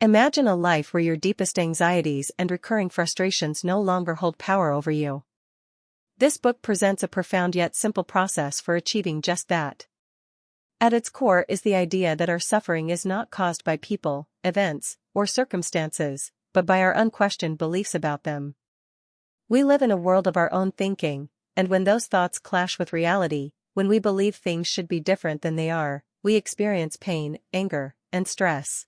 Imagine a life where your deepest anxieties and recurring frustrations no longer hold power over you. This book presents a profound yet simple process for achieving just that. At its core is the idea that our suffering is not caused by people, events, or circumstances, but by our unquestioned beliefs about them. We live in a world of our own thinking, and when those thoughts clash with reality, when we believe things should be different than they are, we experience pain, anger, and stress.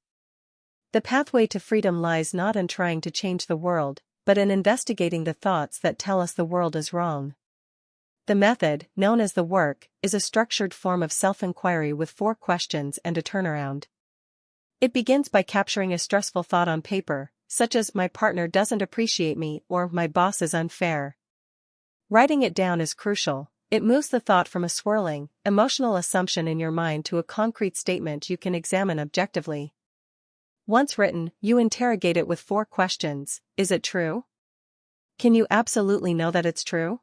The pathway to freedom lies not in trying to change the world, but in investigating the thoughts that tell us the world is wrong. The method, known as the work, is a structured form of self-inquiry with 4 questions and a turnaround. It begins by capturing a stressful thought on paper, such as "my partner doesn't appreciate me" or "my boss is unfair." Writing it down is crucial. It moves the thought from a swirling, emotional assumption in your mind to a concrete statement you can examine objectively. Once written, you interrogate it with 4 questions. Is it true? Can you absolutely know that it's true?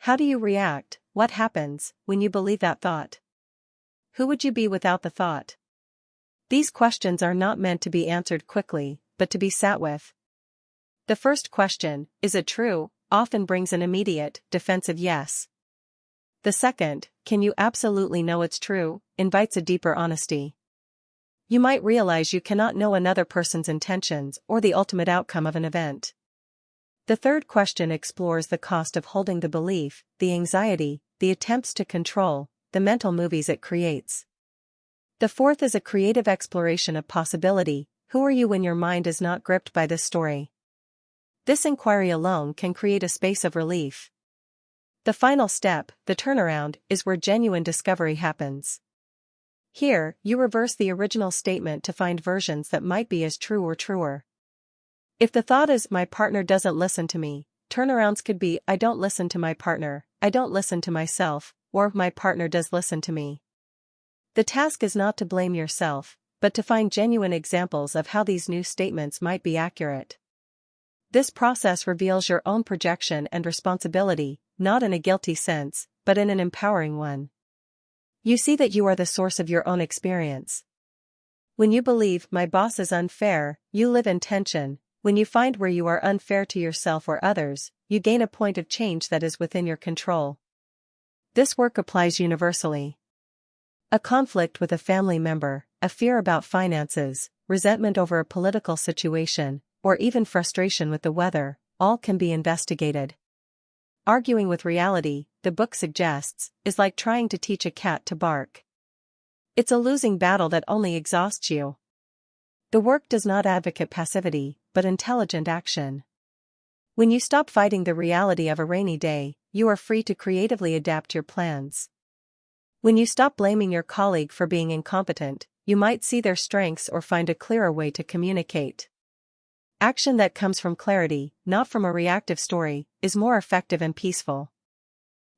How do you react? What happens when you believe that thought? Who would you be without the thought? These questions are not meant to be answered quickly, but to be sat with. The first question, "Is it true?" often brings an immediate, defensive yes. The second, "Can you absolutely know it's true?" invites a deeper honesty. You might realize you cannot know another person's intentions or the ultimate outcome of an event. The third question explores the cost of holding the belief, the anxiety, the attempts to control, the mental movies it creates. The fourth is a creative exploration of possibility. Who are you when your mind is not gripped by this story? This inquiry alone can create a space of relief. The final step, the turnaround, is where genuine discovery happens. Here, you reverse the original statement to find versions that might be as true or truer. If the thought is "my partner doesn't listen to me," turnarounds could be "I don't listen to my partner, I don't listen to myself," or "my partner does listen to me." The task is not to blame yourself, but to find genuine examples of how these new statements might be accurate. This process reveals your own projection and responsibility, not in a guilty sense, but in an empowering one. You see that you are the source of your own experience. When you believe "my boss is unfair," you live in tension. When you find where you are unfair to yourself or others, you gain a point of change that is within your control. This work applies universally. A conflict with a family member, a fear about finances, resentment over a political situation, or even frustration with the weather, all can be investigated. Arguing with reality, the book suggests, is like trying to teach a cat to bark. It's a losing battle that only exhausts you. The work does not advocate passivity, but intelligent action. When you stop fighting the reality of a rainy day, you are free to creatively adapt your plans. When you stop blaming your colleague for being incompetent, you might see their strengths or find a clearer way to communicate. Action that comes from clarity, not from a reactive story, is more effective and peaceful.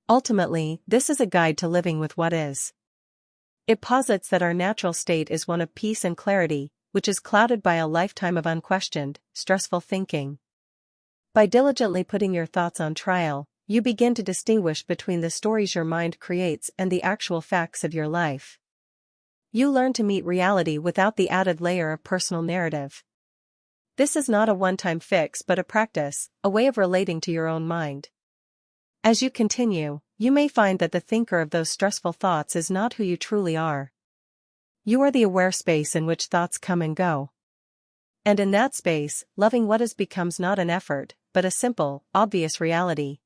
Ultimately, this is a guide to living with what is. It posits that our natural state is one of peace and clarity, which is clouded by a lifetime of unquestioned, stressful thinking. By diligently putting your thoughts on trial, you begin to distinguish between the stories your mind creates and the actual facts of your life. You learn to meet reality without the added layer of personal narrative. This is not a one-time fix but a practice, a way of relating to your own mind. As you continue, you may find that the thinker of those stressful thoughts is not who you truly are. You are the aware space in which thoughts come and go. And in that space, loving what is becomes not an effort, but a simple, obvious reality.